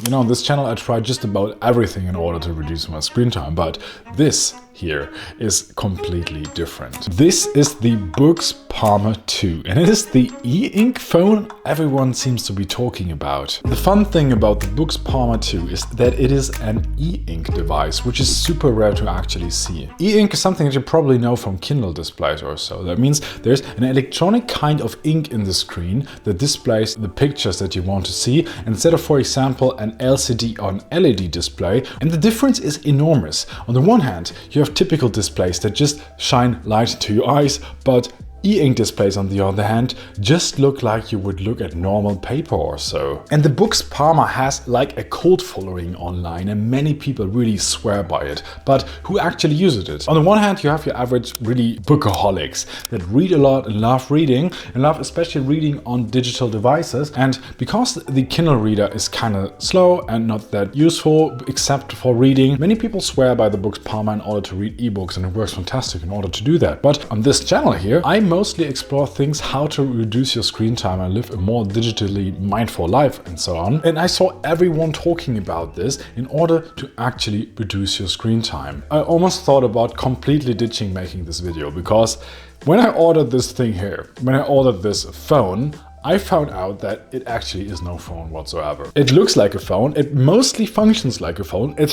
You know, on this channel I try just about everything in order to reduce my screen time, but this here is completely different. This is the Books Palmer 2, and it is the e-ink phone everyone seems to be talking about. The fun thing about the Books Palmer 2 is that it is an e-ink device, which is super rare to actually see. E-ink is something that you probably know from Kindle displays or so. That means there's an electronic kind of ink in the screen that displays the pictures that you want to see instead of, for example, an LCD or an LED display. And the difference is enormous. On the one hand, you have typical displays that just shine light into your eyes, but e-ink displays, on the other hand, just look like you would look at normal paper or so. And the Books Palmer has like a cult following online, and many people really swear by it. But who actually uses it? On the one hand, you have your average really bookaholics that read a lot and love reading, and love especially reading on digital devices. And because the Kindle reader is kind of slow and not that useful except for reading, many people swear by the Books Palmer in order to read ebooks, and it works fantastic in order to do that. But on this channel here, I mostly explore things how to reduce your screen time and live a more digitally mindful life and so on. And I saw everyone talking about this in order to actually reduce your screen time. I almost thought about completely ditching making this video, because when I ordered this thing here, when I ordered this phone, I found out that it actually is no phone whatsoever. It looks like a phone, it mostly functions like a phone, it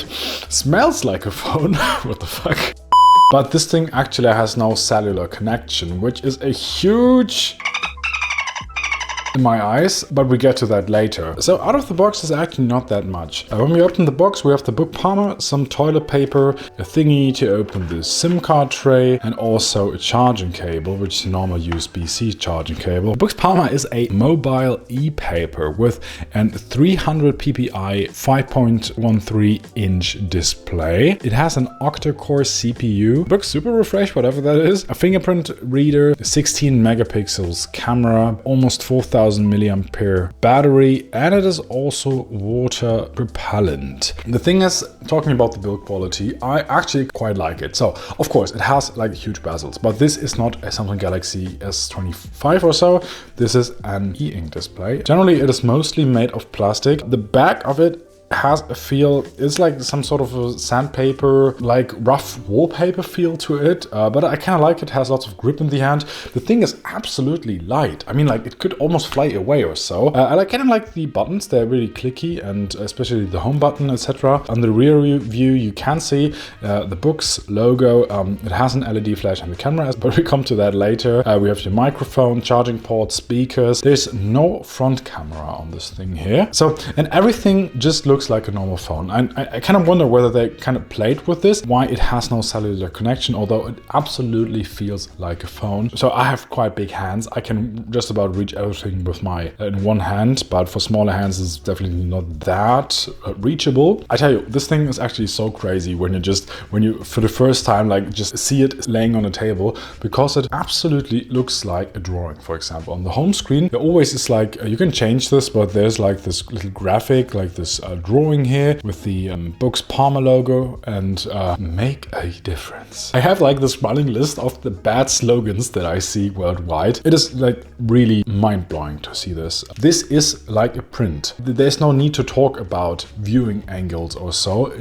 smells like a phone. What the fuck? But this thing actually has no cellular connection, which is a huge in my eyes, but we get to that later. So out of the box is actually not that much. When we open the box, we have the Book Palmer, some toilet paper, a thingy to open the SIM card tray, and also a charging cable, which is a normal USB-C charging cable. The Books Palmer is a mobile e-paper with a 300 ppi 5.13 inch display. It has an octa-core CPU, looks super refreshed, whatever that is, a fingerprint reader, a 16 megapixels camera, almost 4,000 milliampere battery, and it is also water repellent. The thing is, talking about the build quality, I actually quite like it. So of course it has like huge bezels, but this is not a Samsung Galaxy S25 or so. This is an e-ink display. Generally it is mostly made of plastic. The back of it has a feel, it's like some sort of a sandpaper, like rough wallpaper feel to it, but I kind of like it. Has lots of grip in the hand. The thing is absolutely light. I mean, like it could almost fly away or so. I kind of like the buttons, they're really clicky, and especially the home button, etc. On the rear view you can see the Books logo. It has an LED flash and the camera, but we come to that later. We have your microphone, charging port, speakers. There's no front camera on this thing here. So, and everything just looks like a normal phone. I kind of wonder whether they kind of played with this, why it has no cellular connection, although it absolutely feels like a phone. So I have quite big hands. I can just about reach everything with my in one hand, but for smaller hands it's definitely not that reachable. I tell you, this thing is actually so crazy when you for the first time like just see it laying on a table, because it absolutely looks like a drawing. For example, on the home screen there always is like you can change this, but there's like this little graphic, like this drawing here with the Books Palmer logo, and make a difference. I have like this running list of the bad slogans that I see worldwide. It is like really mind-blowing to see this. This is like a print. There's no need to talk about viewing angles or so,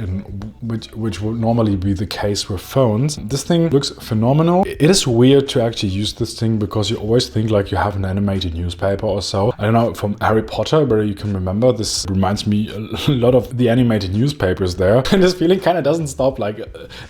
which would normally be the case with phones. This thing looks phenomenal. It is weird to actually use this thing, because you always think like you have an animated newspaper or so. I don't know, from Harry Potter, where you can remember, this reminds me a lot of the animated newspapers there. And this feeling kind of doesn't stop. Like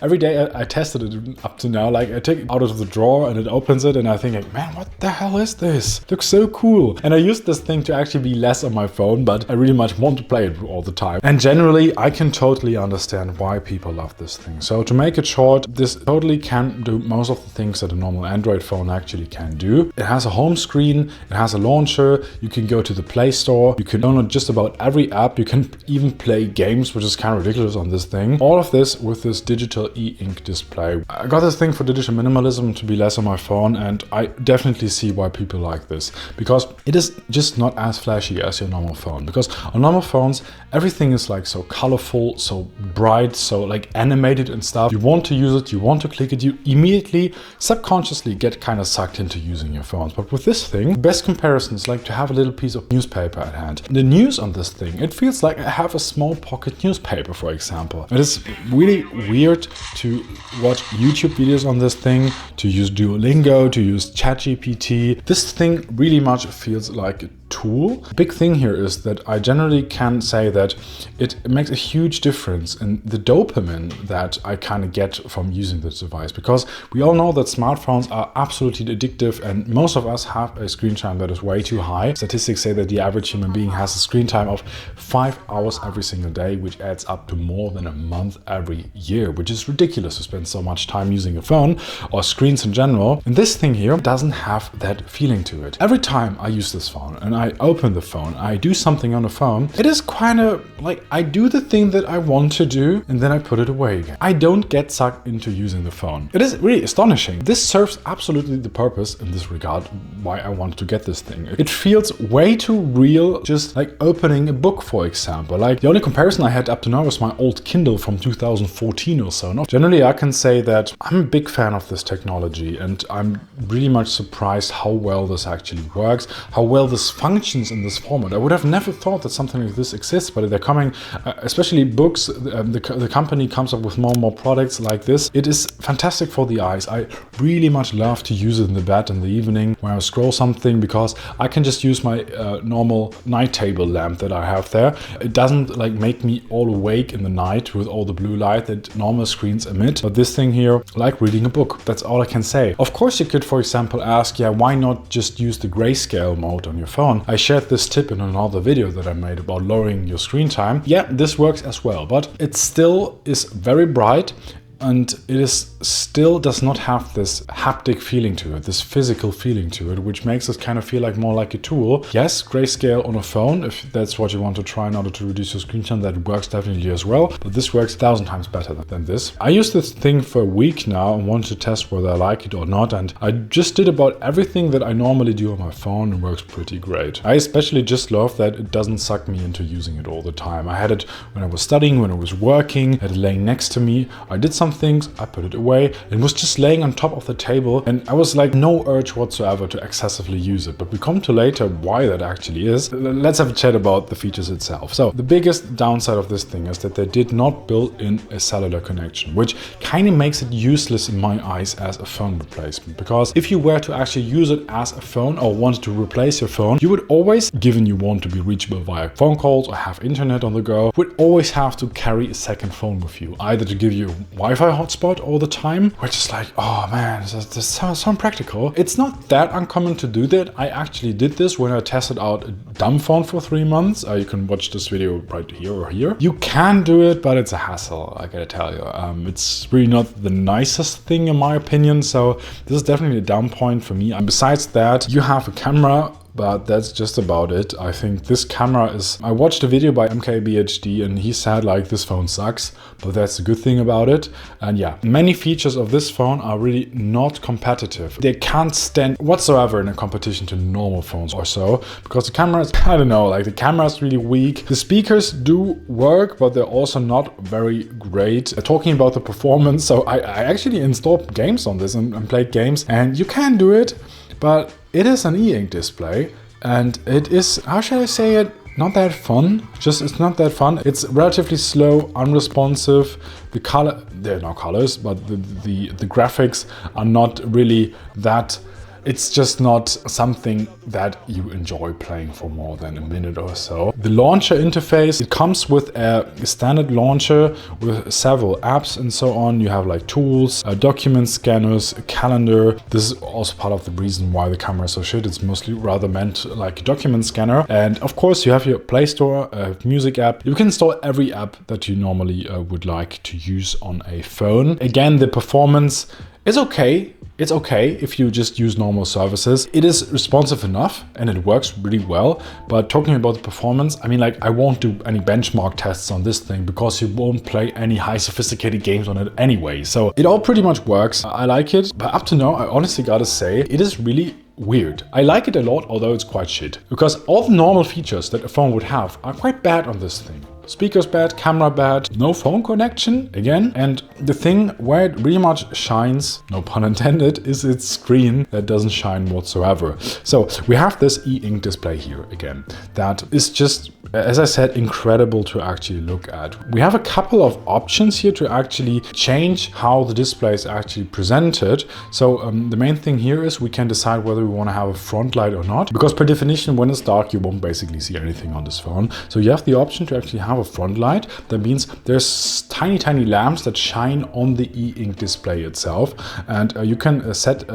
every day I tested it up to now, like I take it out of the drawer and it opens it, and I think like, man, what the hell is this? Looks so cool. And I use this thing to actually be less on my phone, but I really much want to play it all the time. And generally I can totally understand why people love this thing. So to make it short, this totally can do most of the things that a normal Android phone actually can do. It has a home screen, it has a launcher, you can go to the Play Store, you can download just about every app, you can even play games, which is kind of ridiculous on this thing. All of this with this digital e-ink display. I got this thing for digital minimalism, to be less on my phone, and I definitely see why people like this, because it is just not as flashy as your normal phone. Because on normal phones everything is like so colorful, so bright, so like animated and stuff. You want to use it, you want to click it, you immediately subconsciously get kind of sucked into using your phones. But with this thing, the best comparison is like to have a little piece of newspaper at hand. The news on this thing, it feels like I have have a small pocket newspaper, for example. It is really weird to watch YouTube videos on this thing, to use Duolingo, to use ChatGPT. This thing really much feels like a tool. The big thing here is that I generally can say that it makes a huge difference in the dopamine that I kind of get from using this device, because we all know that smartphones are absolutely addictive and most of us have a screen time that is way too high. Statistics say that the average human being has a screen time of 5 hours every single day, which adds up to more than a month every year, which is ridiculous to spend so much time using a phone or screens in general. And this thing here doesn't have that feeling to it. Every time I use this phone and I open the phone, I do something on the phone, it is kind of like I do the thing that I want to do and then I put it away again. I don't get sucked into using the phone. It is really astonishing. This serves absolutely the purpose in this regard why I wanted to get this thing. It feels way too real, just like opening a book, for example. Like the only comparison I had up to now was my old Kindle from 2014 or so. No, generally I can say that I'm a big fan of this technology and I'm really much surprised how well this actually works, how well this functions in this format. I would have never thought that something like this exists, but they're coming, especially books, the company comes up with more and more products like this. It is fantastic for the eyes. I really much love to use it in the bed in the evening when I scroll something, because I can just use my normal night table lamp that I have there. It doesn't like make me all awake in the night with all the blue light that normal screens emit, but this thing here, like reading a book, that's all I can say. Of course you could, for example, ask, yeah, why not just use the grayscale mode on your phone? I shared this tip in another video that I made about lowering your screen time. Yeah, this works as well, but it still is very bright and it is still does not have this haptic feeling to it, this physical feeling to it, which makes it kind of feel like more like a tool. Yes, grayscale on a phone, if that's what you want to try in order to reduce your screen time, that works definitely as well, but this works 1,000 times better than this. I use this thing for a week now and want to test whether I like it or not, and I just did about everything that I normally do on my phone and works pretty great. I especially just love that it doesn't suck me into using it all the time. I had it when I was studying, when I was working, I had it laying next to me. I did some things, I put it away. It was just laying on top of the table and I was like no urge whatsoever to excessively use it. But we come to later why that actually is. Let's have a chat about the features itself. So the biggest downside of this thing is that they did not build in a cellular connection, which kind of makes it useless in my eyes as a phone replacement. Because if you were to actually use it as a phone or wanted to replace your phone, you would always, given you want to be reachable via phone calls or have internet on the go, would always have to carry a second phone with you, either to give you a Wi-Fi hotspot all the time, which is like, oh man, this sounds so impractical. It's not that uncommon to do that. I actually did this when I tested out a dumb phone for 3 months. You can watch this video right here or here. You can do it, but it's a hassle, I gotta tell you. It's really not the nicest thing in my opinion, so this is definitely a down point for me. And besides that, you have a camera, but that's just about it. I think this camera is... I watched a video by MKBHD and he said like this phone sucks, but that's a good thing about it. And yeah, many features of this phone are really not competitive. They can't stand whatsoever in a competition to normal phones or so, because the camera is, I don't know, like the camera is really weak. The speakers do work, but they're also not very great. Talking about the performance, so I actually installed games on this and played games, and you can do it, but it is an e-ink display and it is, how should I say it, not that fun. It's not that fun. It's relatively slow, unresponsive. The color, there are no colors, but the graphics are not really that. It's just not something that you enjoy playing for more than a minute or so. The launcher interface, it comes with a standard launcher with several apps and so on. You have like tools, document scanners, a calendar. This is also part of the reason why the camera is so shit. It's mostly rather meant like a document scanner. And of course you have your Play Store, music app. You can install every app that you normally would like to use on a phone. Again, the performance is okay. It's okay if you just use normal services. It is responsive enough and it works really well. But talking about the performance, I mean, like I won't do any benchmark tests on this thing because you won't play any high sophisticated games on it anyway. So it all pretty much works. I like it, but up to now, I honestly gotta say, it is really weird. I like it a lot, although it's quite shit. Because all the normal features that a phone would have are quite bad on this thing. Speakers bad, camera bad, no phone connection again. And the thing where it really much shines, no pun intended, is its screen that doesn't shine whatsoever. So we have this e-ink display here again that is just, as I said, incredible to actually look at. We have a couple of options here to actually change how the display is actually presented. So the main thing here is we can decide whether we want to have a front light or not, because per definition when it's dark you won't basically see anything on this phone. So you have the option to actually have a front light. That means there's tiny lamps that shine on the e-ink display itself, and you can set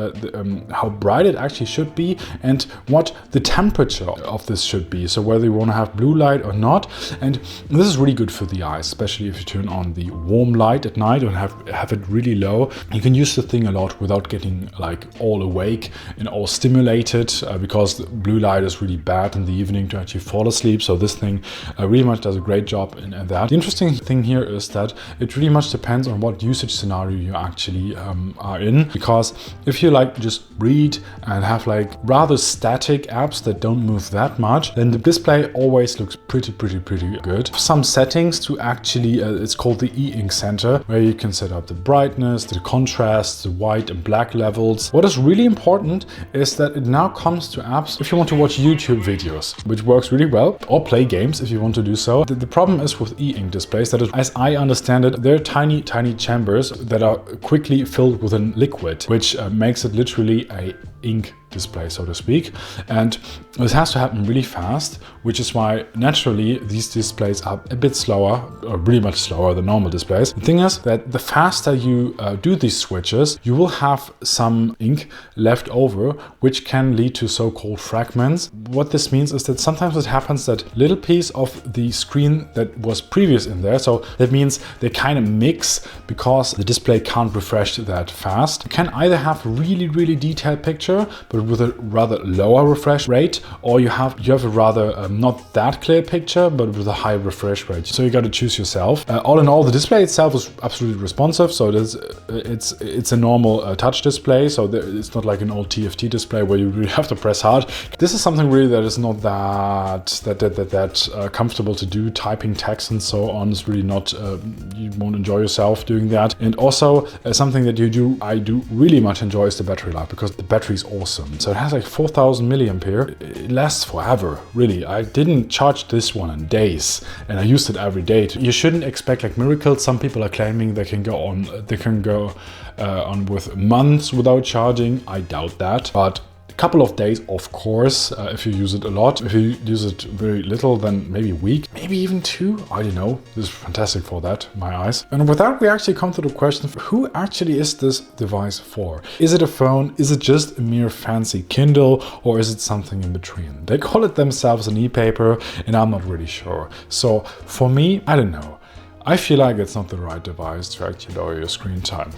how bright it actually should be and what the temperature of this should be. So whether you want to have blue light or not. And this is really good for the eyes, especially if you turn on the warm light at night and have it really low. You can use the thing a lot without getting like all awake and all stimulated, because the blue light is really bad in the evening to actually fall asleep. So this thing really much does a great job in that. The interesting thing here is that it really much depends on what usage scenario you actually are in, because if you like just read and have like rather static apps that don't move that much, then the display always looks pretty good. Some settings to actually, it's called the e-ink center, where you can set up the brightness, the contrast, the white and black levels. What is really important is that it now comes to apps if you want to watch YouTube videos, which works really well, or play games if you want to do so. The problem is with e-ink displays that, as I understand it, they're tiny chambers that are quickly filled with a liquid, which makes it literally a ink display, so to speak. And this has to happen really fast, which is why naturally these displays are a bit slower, or really much slower than normal displays. The thing is that the faster you do these switches, you will have some ink left over, which can lead to so-called fragments. What this means is that sometimes it happens that little piece of the screen that was previous in there, so that means they kind of mix because the display can't refresh that fast. You can either have a really detailed picture but with a rather lower refresh rate, or you have a rather not that clear picture but with a high refresh rate. So you got to choose yourself. All in all, the display itself is absolutely responsive. So it's a normal touch display. So it's not like an old TFT display where you really have to press hard. This is something really that is not that comfortable to do. Typing text and so on is really not. You won't enjoy yourself doing that. And also something that I do really much enjoy is the battery life, because the battery is awesome. So it has like 4000 milliampere. It lasts forever, really. I didn't charge this one in days, and I used it every day. You shouldn't expect like miracles. Some people are claiming they can go on with months without charging. I doubt that, but couple of days, of course, if you use it a lot. If you use it very little, then maybe a week, maybe even 2. I don't know. This is fantastic for that, in my eyes. And with that, we actually come to the question, who actually is this device for? Is it a phone? Is it just a mere fancy Kindle? Or is it something in between? They call it themselves an e-paper, and I'm not really sure. So for me, I don't know. I feel like it's not the right device to actually lower your screen time.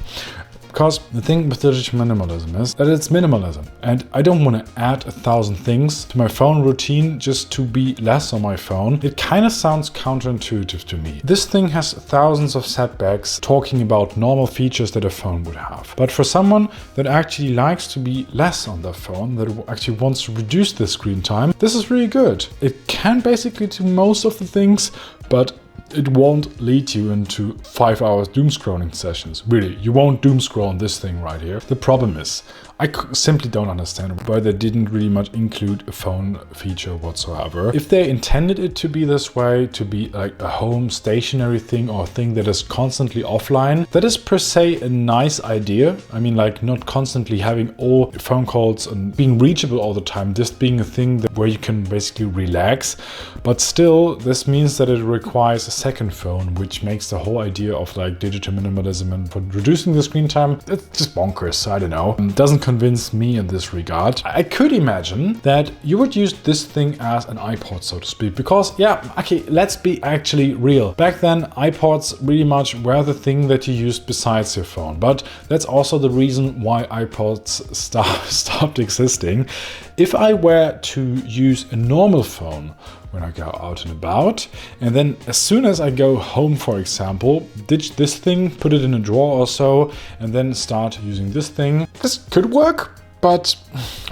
Because the thing with digital minimalism is that it's minimalism, and I don't want to add 1,000 things to my phone routine just to be less on my phone. It kind of sounds counterintuitive to me. This thing has thousands of setbacks talking about normal features that a phone would have. But for someone that actually likes to be less on their phone, that actually wants to reduce the screen time, this is really good. It can basically do most of the things, but it won't lead you into 5 hours doom scrolling sessions. Really, you won't doom scroll on this thing right here. The problem is, I simply don't understand why they didn't really much include a phone feature whatsoever. If they intended it to be this way, to be like a home stationary thing or a thing that is constantly offline, that is per se a nice idea. I mean, like not constantly having all phone calls and being reachable all the time, just being a thing where you can basically relax. But still, this means that it requires a second phone, which makes the whole idea of like digital minimalism and for reducing the screen time, it's just bonkers. I don't know. It doesn't convince me in this regard. I could imagine that you would use this thing as an iPod, so to speak, because yeah, okay, let's be actually real. Back then, iPods really much were the thing that you used besides your phone, but that's also the reason why iPods stopped existing. If I were to use a normal phone when I go out and about, and then as soon as I go home, for example, ditch this thing, put it in a drawer or so, and then start using this thing, this could work, but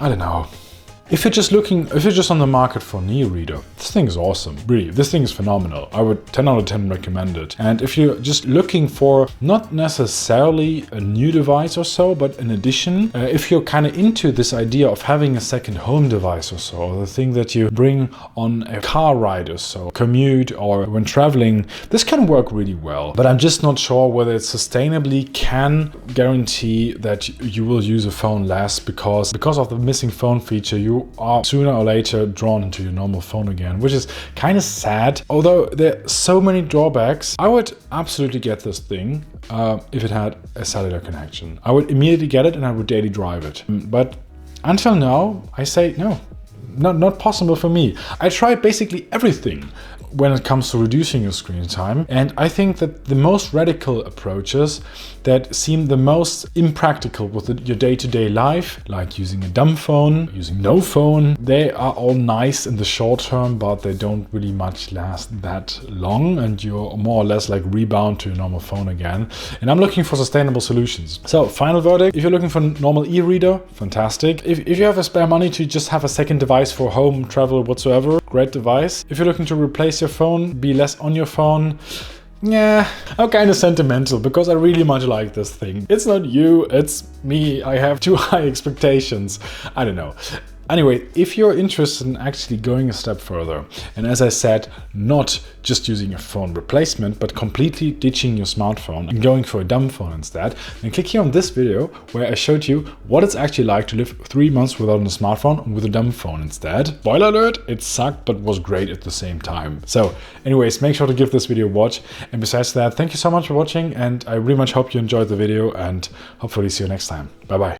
I don't know. If you're just on the market for an e-reader, this thing is awesome. Really, this thing is phenomenal. I would 10 out of 10 recommend it. And if you're just looking for not necessarily a new device or so, but in addition, if you're kind of into this idea of having a second home device or so, the thing that you bring on a car ride or so, commute or when traveling, this can work really well. But I'm just not sure whether it sustainably can guarantee that you will use a phone less, because of the missing phone feature, you are sooner or later drawn into your normal phone again, which is kind of sad. Although there are so many drawbacks, I would absolutely get this thing if it had a cellular connection. I would immediately get it and I would daily drive it. But until now, I say no, not possible for me. I tried basically everything when it comes to reducing your screen time, and I think that the most radical approaches that seem the most impractical with your day-to-day life, like using a dumb phone, using no phone, they are all nice in the short term, but they don't really much last that long, and you're more or less like rebound to your normal phone again. And I'm looking for sustainable solutions. So final verdict, if you're looking for a normal e-reader, fantastic. If you have a spare money to just have a second device for home, travel, whatsoever, great device. If you're looking to replace your phone, be less on your phone, yeah, I'm kind of sentimental because I really much like this thing. It's not you, it's me. I have too high expectations. I don't know. Anyway, if you're interested in actually going a step further, and as I said, not just using a phone replacement, but completely ditching your smartphone and going for a dumb phone instead, then click here on this video where I showed you what it's actually like to live 3 months without a smartphone and with a dumb phone instead. Spoiler alert, it sucked but was great at the same time. So anyways, make sure to give this video a watch. And besides that, thank you so much for watching, and I really much hope you enjoyed the video, and hopefully see you next time. Bye bye.